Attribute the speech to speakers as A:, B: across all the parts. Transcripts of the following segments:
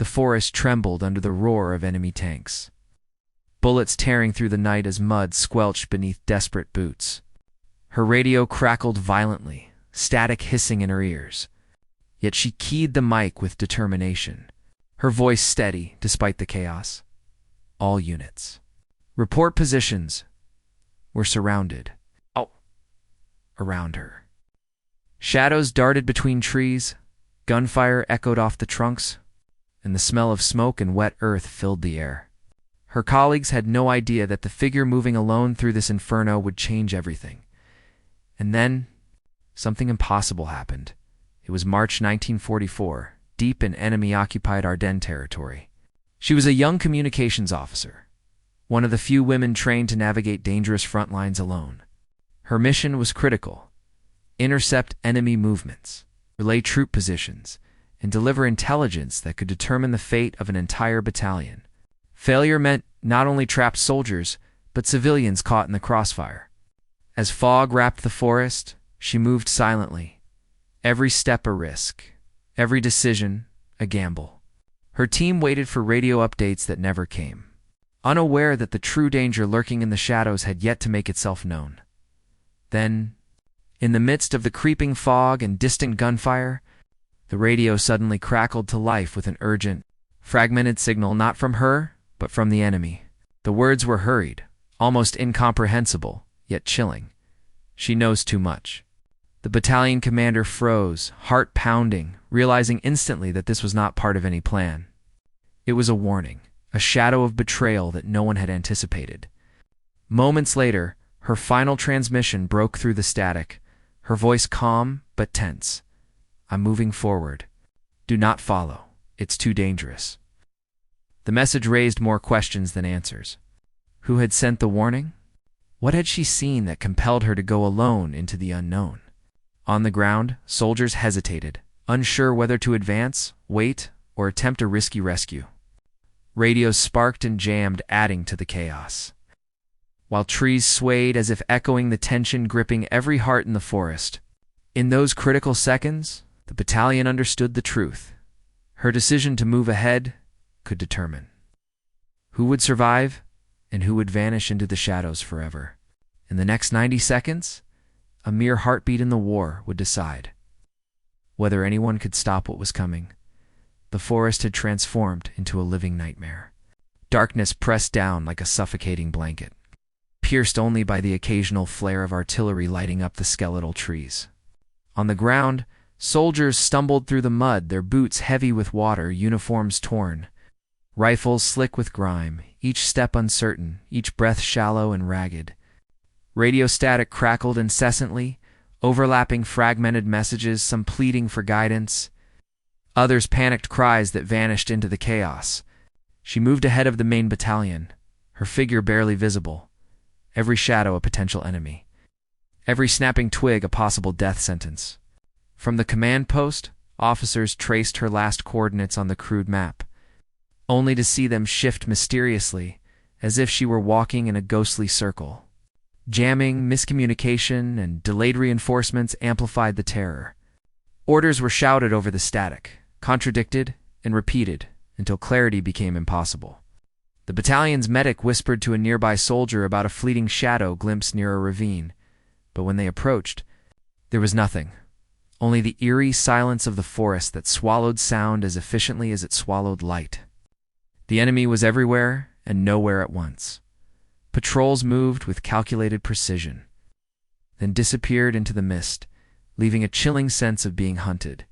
A: The forest trembled under the roar of enemy tanks. Bullets tearing through the night as mud squelched beneath desperate boots. Her radio crackled violently, static hissing in her ears. Yet she keyed the mic with determination, her voice steady despite the chaos. All units. Report positions. We're surrounded. Around her. Shadows darted between trees, gunfire echoed off the trunks, and the smell of smoke and wet earth filled the air. Her colleagues had no idea that the figure moving alone through this inferno would change everything. And then, something impossible happened. It was March 1944, deep in enemy-occupied Ardennes territory. She was a young communications officer, one of the few women trained to navigate dangerous front lines alone. Her mission was critical: intercept enemy movements, relay troop positions, and deliver intelligence that could determine the fate of an entire battalion. Failure meant not only trapped soldiers, but civilians caught in the crossfire. As fog wrapped the forest, she moved silently, every step a risk, every decision a gamble. Her team waited for radio updates that never came, unaware that the true danger lurking in the shadows had yet to make itself known. Then, in the midst of the creeping fog and distant gunfire, the radio suddenly crackled to life with an urgent, fragmented signal not from her, but from the enemy. The words were hurried, almost incomprehensible, yet chilling. She knows too much. The battalion commander froze, heart pounding, realizing instantly that this was not part of any plan. It was a warning, a shadow of betrayal that no one had anticipated. Moments later, her final transmission broke through the static, her voice calm but tense. "I'm moving forward. Do not follow. It's too dangerous." The message raised more questions than answers. Who had sent the warning? What had she seen that compelled her to go alone into the unknown? On the ground, soldiers hesitated, unsure whether to advance, wait, or attempt a risky rescue. Radios sparked and jammed, adding to the chaos. While trees swayed as if echoing the tension gripping every heart in the forest. In those critical seconds, the battalion understood the truth. Her decision to move ahead could determine who would survive and who would vanish into the shadows forever. In the next 90 seconds, a mere heartbeat in the war would decide whether anyone could stop what was coming. The forest had transformed into a living nightmare. Darkness pressed down like a suffocating blanket, pierced only by the occasional flare of artillery lighting up the skeletal trees. On the ground, soldiers stumbled through the mud, their boots heavy with water, uniforms torn, rifles slick with grime, each step uncertain, each breath shallow and ragged. Radio static crackled incessantly, overlapping fragmented messages, some pleading for guidance, others panicked cries that vanished into the chaos. She moved ahead of the main battalion, her figure barely visible, every shadow a potential enemy, every snapping twig a possible death sentence. From the command post, officers traced her last coordinates on the crude map, only to see them shift mysteriously, as if she were walking in a ghostly circle. Jamming, miscommunication, and delayed reinforcements amplified the terror. Orders were shouted over the static, contradicted, and repeated, until clarity became impossible. The battalion's medic whispered to a nearby soldier about a fleeting shadow glimpsed near a ravine, but when they approached, there was nothing, only the eerie silence of the forest that swallowed sound as efficiently as it swallowed light. The enemy was everywhere and nowhere at once. Patrols moved with calculated precision, then disappeared into the mist, leaving a chilling sense of being hunted.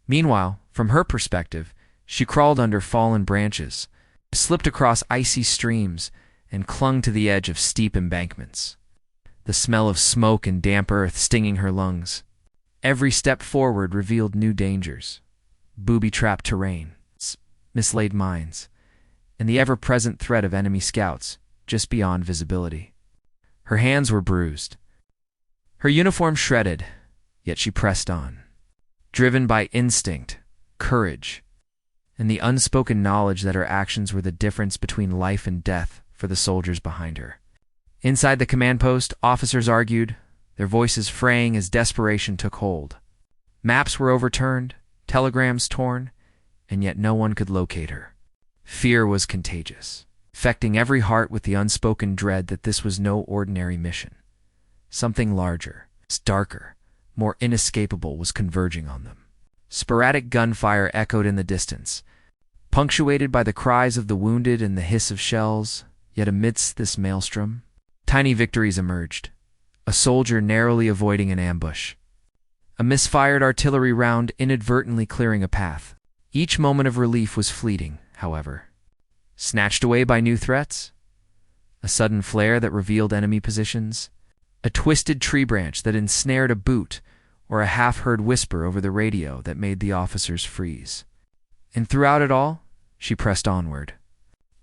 A: Meanwhile, from her perspective, she crawled under fallen branches, slipped across icy streams, and clung to the edge of steep embankments, the smell of smoke and damp earth stinging her lungs. Every step forward revealed new dangers: booby-trapped terrain, mislaid mines, and the ever-present threat of enemy scouts just beyond visibility. Her hands were bruised, her uniform shredded, yet she pressed on, driven by instinct, courage, and the unspoken knowledge that her actions were the difference between life and death for the soldiers behind her. Inside the command post, officers argued, their voices fraying as desperation took hold. Maps were overturned, telegrams torn, and yet no one could locate her. Fear was contagious, affecting every heart with the unspoken dread that this was no ordinary mission. Something larger, darker, more inescapable was converging on them. Sporadic gunfire echoed in the distance, punctuated by the cries of the wounded and the hiss of shells, yet amidst this maelstrom, tiny victories emerged. A soldier narrowly avoiding an ambush. A misfired artillery round inadvertently clearing a path. Each moment of relief was fleeting, however. Snatched away by new threats? A sudden flare that revealed enemy positions? A twisted tree branch that ensnared a boot, or a half-heard whisper over the radio that made the officers freeze. And throughout it all, she pressed onward,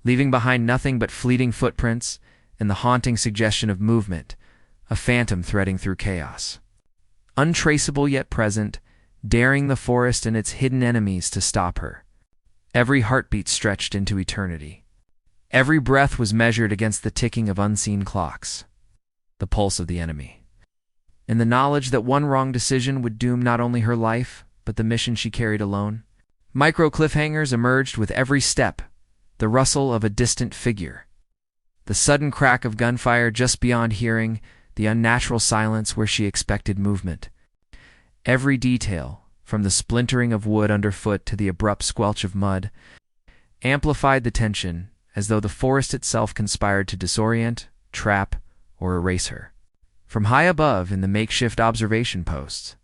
A: leaving behind nothing but fleeting footprints and the haunting suggestion of movement, a phantom threading through chaos. Untraceable yet present, daring the forest and its hidden enemies to stop her. Every heartbeat stretched into eternity. Every breath was measured against the ticking of unseen clocks, the pulse of the enemy. And the knowledge that one wrong decision would doom not only her life, but the mission she carried alone. Micro cliffhangers emerged with every step, the rustle of a distant figure, the sudden crack of gunfire just beyond hearing, the unnatural silence where she expected movement. Every detail, from the splintering of wood underfoot to the abrupt squelch of mud, amplified the tension as though the forest itself conspired to disorient, trap, or erase her. From high above in the makeshift observation posts,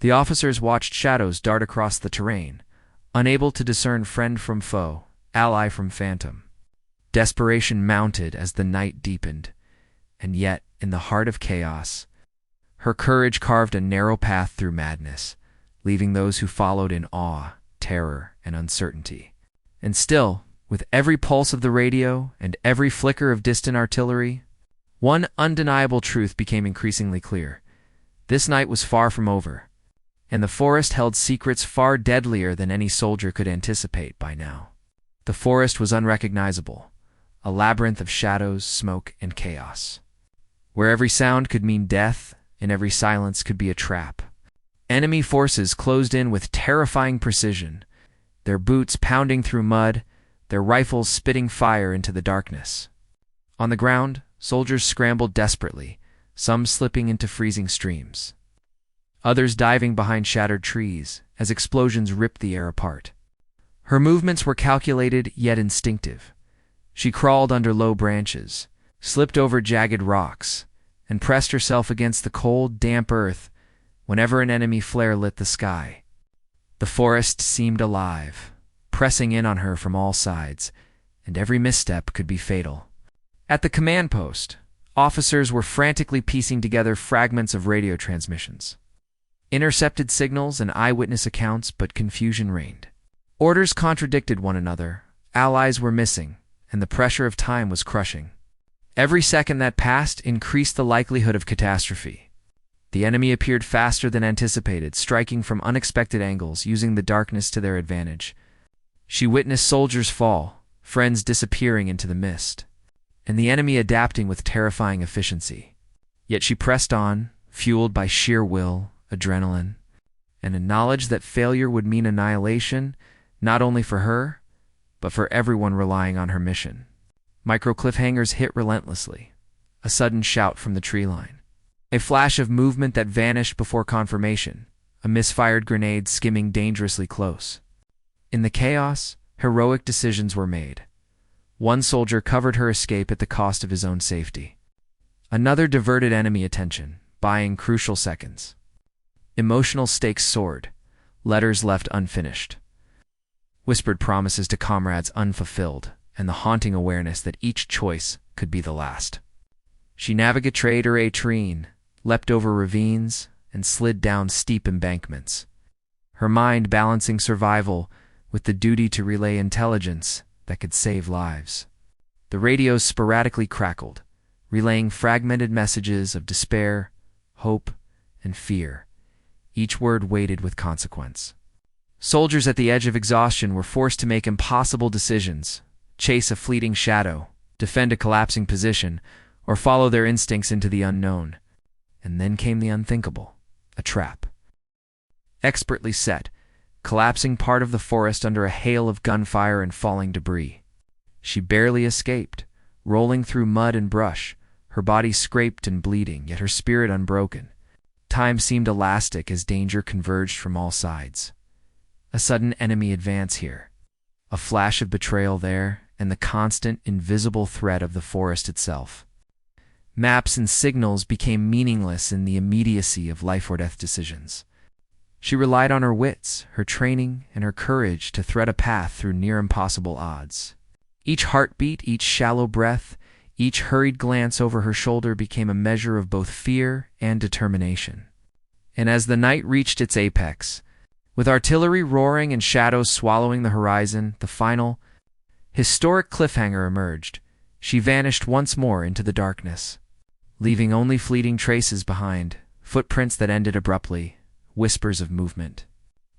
A: the officers watched shadows dart across the terrain, unable to discern friend from foe, ally from phantom. Desperation mounted as the night deepened, and yet, in the heart of chaos, her courage carved a narrow path through madness, leaving those who followed in awe, terror, and uncertainty. And still, with every pulse of the radio and every flicker of distant artillery, one undeniable truth became increasingly clear. This night was far from over, and the forest held secrets far deadlier than any soldier could anticipate by now. The forest was unrecognizable, a labyrinth of shadows, smoke, and chaos, where every sound could mean death and every silence could be a trap. Enemy forces closed in with terrifying precision, their boots pounding through mud, their rifles spitting fire into the darkness. On the ground, soldiers scrambled desperately, some slipping into freezing streams, others diving behind shattered trees as explosions ripped the air apart. Her movements were calculated yet instinctive. She crawled under low branches, slipped over jagged rocks, and pressed herself against the cold, damp earth whenever an enemy flare lit the sky. The forest seemed alive, pressing in on her from all sides, and every misstep could be fatal. At the command post, officers were frantically piecing together fragments of radio transmissions. Intercepted signals and eyewitness accounts, but confusion reigned. Orders contradicted one another, allies were missing, and the pressure of time was crushing. Every second that passed increased the likelihood of catastrophe. The enemy appeared faster than anticipated, striking from unexpected angles, using the darkness to their advantage. She witnessed soldiers fall, friends disappearing into the mist, and the enemy adapting with terrifying efficiency. Yet she pressed on, fueled by sheer will, adrenaline, and a knowledge that failure would mean annihilation, not only for her, but for everyone relying on her mission. Micro cliffhangers hit relentlessly. A sudden shout from the tree line. A flash of movement that vanished before confirmation. A misfired grenade skimming dangerously close. In the chaos, heroic decisions were made. One soldier covered her escape at the cost of his own safety. Another diverted enemy attention, buying crucial seconds. Emotional stakes soared. Letters left unfinished. Whispered promises to comrades unfulfilled, and the haunting awareness that each choice could be the last. She navigated her latrine, leapt over ravines, and slid down steep embankments, her mind balancing survival with the duty to relay intelligence that could save lives. The radios sporadically crackled, relaying fragmented messages of despair, hope, and fear, each word weighted with consequence. Soldiers at the edge of exhaustion were forced to make impossible decisions, chase a fleeting shadow, defend a collapsing position, or follow their instincts into the unknown. And then came the unthinkable, a trap. Expertly set, collapsing part of the forest under a hail of gunfire and falling debris. She barely escaped, rolling through mud and brush, her body scraped and bleeding, yet her spirit unbroken. Time seemed elastic as danger converged from all sides. A sudden enemy advance here, a flash of betrayal there, and the constant, invisible threat of the forest itself. Maps and signals became meaningless in the immediacy of life-or-death decisions. She relied on her wits, her training, and her courage to thread a path through near-impossible odds. Each heartbeat, each shallow breath, each hurried glance over her shoulder became a measure of both fear and determination. And as the night reached its apex, with artillery roaring and shadows swallowing the horizon, the final, historic cliffhanger emerged. She vanished once more into the darkness, leaving only fleeting traces behind, footprints that ended abruptly, whispers of movement,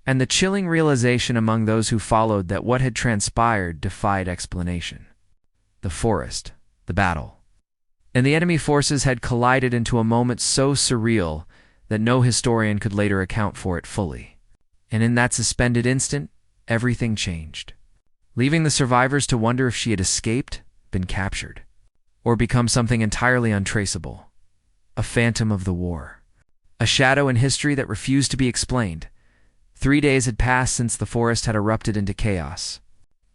A: and the chilling realization among those who followed that what had transpired defied explanation. The forest, the battle, and the enemy forces had collided into a moment so surreal that no historian could later account for it fully. And in that suspended instant, everything changed, leaving the survivors to wonder if she had escaped, been captured, or become something entirely untraceable. A phantom of the war. A shadow in history that refused to be explained. 3 days had passed since the forest had erupted into chaos,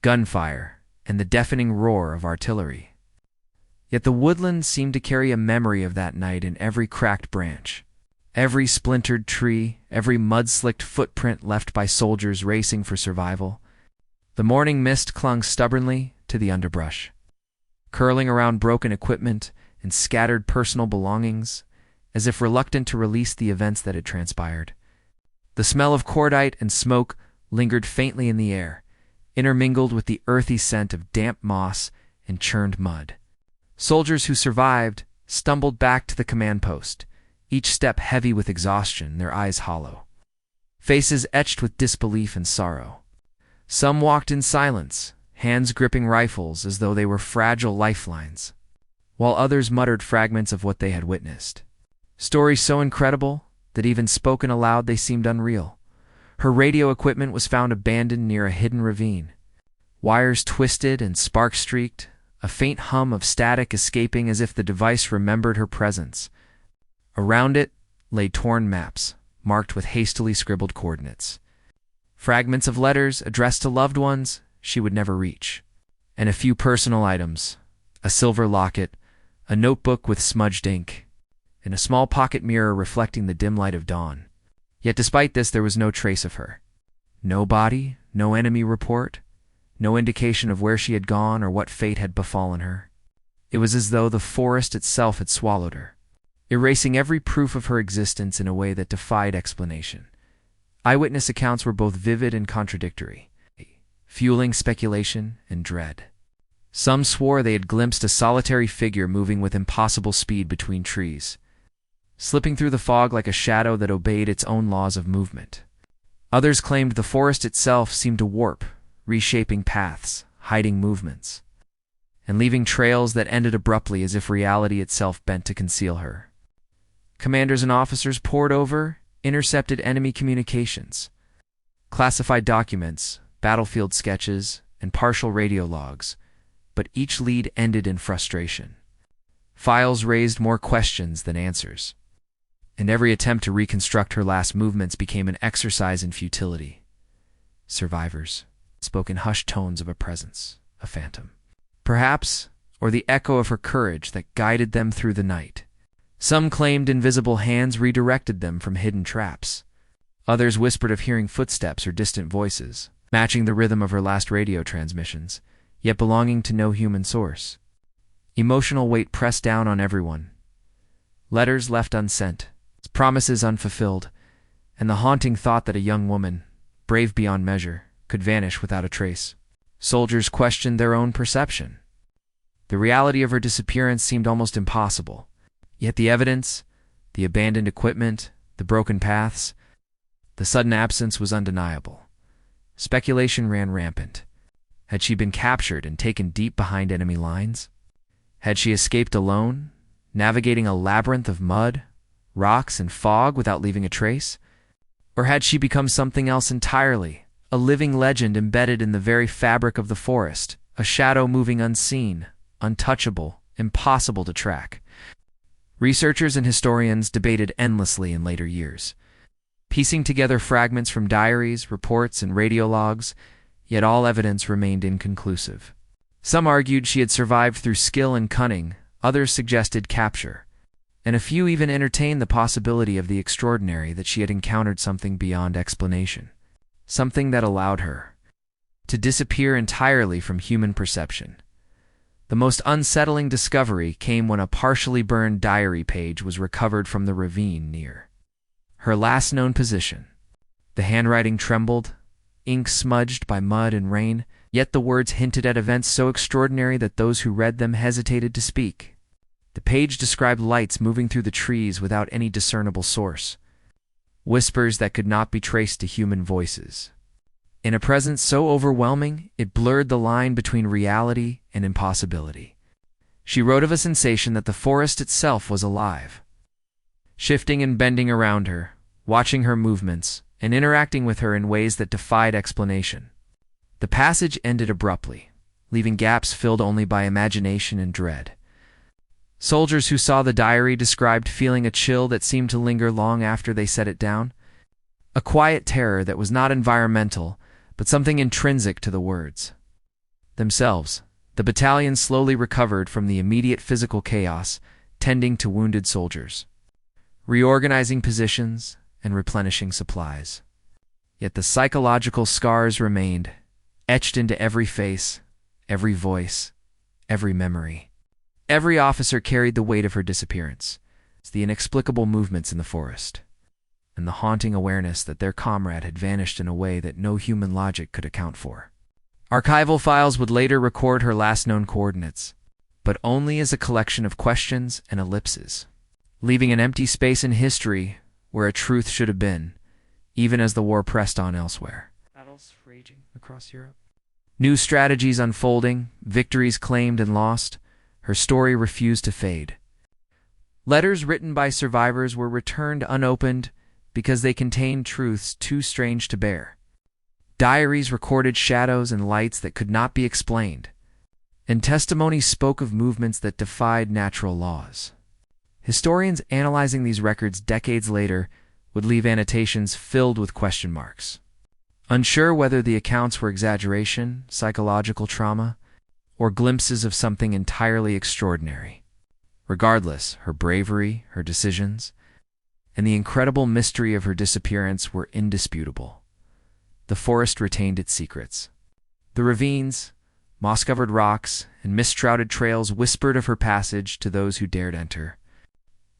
A: gunfire, and the deafening roar of artillery. Yet the woodland seemed to carry a memory of that night in every cracked branch, every splintered tree, every mud-slicked footprint left by soldiers racing for survival. The morning mist clung stubbornly to the underbrush, curling around broken equipment and scattered personal belongings, as if reluctant to release the events that had transpired. The smell of cordite and smoke lingered faintly in the air, intermingled with the earthy scent of damp moss and churned mud. Soldiers who survived stumbled back to the command post, each step heavy with exhaustion, their eyes hollow, faces etched with disbelief and sorrow. Some walked in silence, hands gripping rifles as though they were fragile lifelines, while others muttered fragments of what they had witnessed. Stories so incredible that even spoken aloud they seemed unreal. Her radio equipment was found abandoned near a hidden ravine, wires twisted and spark-streaked, a faint hum of static escaping as if the device remembered her presence. Around it lay torn maps, marked with hastily scribbled coordinates. Fragments of letters addressed to loved ones she would never reach, and a few personal items, a silver locket, a notebook with smudged ink, and a small pocket mirror reflecting the dim light of dawn. Yet despite this, there was no trace of her. No body, no enemy report, no indication of where she had gone or what fate had befallen her. It was as though the forest itself had swallowed her, erasing every proof of her existence in a way that defied explanation. Eyewitness accounts were both vivid and contradictory, fueling speculation and dread. Some swore they had glimpsed a solitary figure moving with impossible speed between trees, slipping through the fog like a shadow that obeyed its own laws of movement. Others claimed the forest itself seemed to warp, reshaping paths, hiding movements, and leaving trails that ended abruptly as if reality itself bent to conceal her. Commanders and officers pored over, intercepted enemy communications, classified documents, battlefield sketches, and partial radio logs, but each lead ended in frustration. Files raised more questions than answers, and every attempt to reconstruct her last movements became an exercise in futility. Survivors spoke in hushed tones of a presence, a phantom, perhaps, or the echo of her courage that guided them through the night. Some claimed invisible hands redirected them from hidden traps. Others whispered of hearing footsteps or distant voices, matching the rhythm of her last radio transmissions, yet belonging to no human source. Emotional weight pressed down on everyone. Letters left unsent, promises unfulfilled, and the haunting thought that a young woman, brave beyond measure, could vanish without a trace. Soldiers questioned their own perception. The reality of her disappearance seemed almost impossible. Yet the evidence, the abandoned equipment, the broken paths, the sudden absence was undeniable. Speculation ran rampant. Had she been captured and taken deep behind enemy lines? Had she escaped alone, navigating a labyrinth of mud, rocks, and fog without leaving a trace? Or had she become something else entirely, a living legend embedded in the very fabric of the forest, a shadow moving unseen, untouchable, impossible to track? Researchers and historians debated endlessly in later years, piecing together fragments from diaries, reports, and radio logs, yet all evidence remained inconclusive. Some argued she had survived through skill and cunning, others suggested capture, and a few even entertained the possibility of the extraordinary, that she had encountered something beyond explanation, something that allowed her to disappear entirely from human perception. The most unsettling discovery came when a partially burned diary page was recovered from the ravine near her last known position. The handwriting trembled, ink smudged by mud and rain, yet the words hinted at events so extraordinary that those who read them hesitated to speak. The page described lights moving through the trees without any discernible source, whispers that could not be traced to human voices. In a presence so overwhelming, it blurred the line between reality and impossibility. She wrote of a sensation that the forest itself was alive, shifting and bending around her, watching her movements, and interacting with her in ways that defied explanation. The passage ended abruptly, leaving gaps filled only by imagination and dread. Soldiers who saw the diary described feeling a chill that seemed to linger long after they set it down, a quiet terror that was not environmental, but something intrinsic to the words themselves. The battalion slowly recovered from the immediate physical chaos, tending to wounded soldiers, reorganizing positions, and replenishing supplies. Yet the psychological scars remained, etched into every face, every voice, every memory. Every officer carried the weight of her disappearance, the inexplicable movements in the forest, and the haunting awareness that their comrade had vanished in a way that no human logic could account for. Archival files would later record her last known coordinates, but only as a collection of questions and ellipses, leaving an empty space in history where a truth should have been, even as the war pressed on elsewhere. Battles raging across Europe. New strategies unfolding, victories claimed and lost, her story refused to fade. Letters written by survivors were returned unopened because they contained truths too strange to bear. Diaries recorded shadows and lights that could not be explained, and testimonies spoke of movements that defied natural laws. Historians analyzing these records decades later would leave annotations filled with question marks, unsure whether the accounts were exaggeration, psychological trauma, or glimpses of something entirely extraordinary. Regardless, her bravery, her decisions, and the incredible mystery of her disappearance were indisputable. The forest retained its secrets. The ravines, moss-covered rocks, and mist-shrouded trails whispered of her passage to those who dared enter.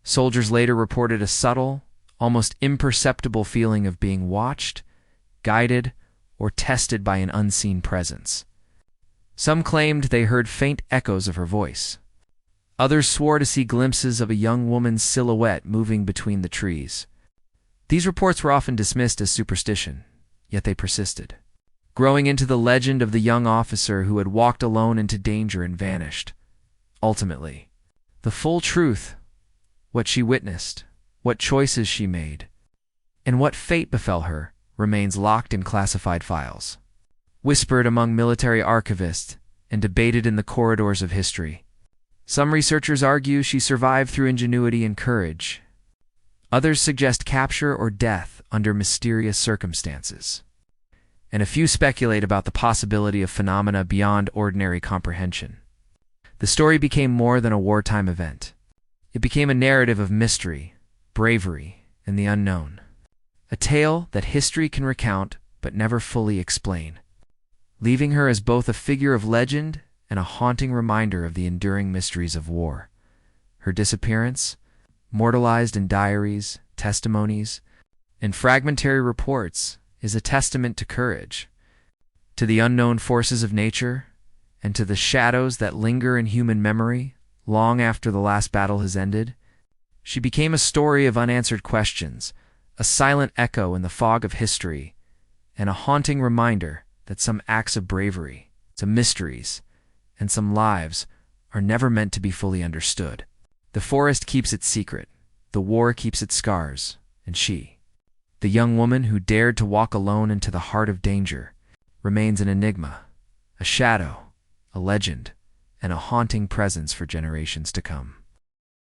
A: Soldiers later reported a subtle, almost imperceptible feeling of being watched, guided, or tested by an unseen presence. Some claimed they heard faint echoes of her voice. Others swore to see glimpses of a young woman's silhouette moving between the trees. These reports were often dismissed as superstition, yet they persisted, growing into the legend of the young officer who had walked alone into danger and vanished. Ultimately, the full truth, what she witnessed, what choices she made, and what fate befell her, remains locked in classified files, whispered among military archivists, and debated in the corridors of history. Some researchers argue she survived through ingenuity and courage. Others suggest capture or death under mysterious circumstances. And a few speculate about the possibility of phenomena beyond ordinary comprehension. The story became more than a wartime event. It became a narrative of mystery, bravery, and the unknown. A tale that history can recount but never fully explain, leaving her as both a figure of legend and a haunting reminder of the enduring mysteries of war. Her disappearance, mortalized in diaries, testimonies, and fragmentary reports, is a testament to courage, to the unknown forces of nature, and to the shadows that linger in human memory long after the last battle has ended. She became a story of unanswered questions, a silent echo in the fog of history, and a haunting reminder that some acts of bravery, some mysteries, and some lives are never meant to be fully understood. The forest keeps its secret, the war keeps its scars, and she The young woman who dared to walk alone into the heart of danger remains an enigma, a shadow, a legend, and a haunting presence for generations to come.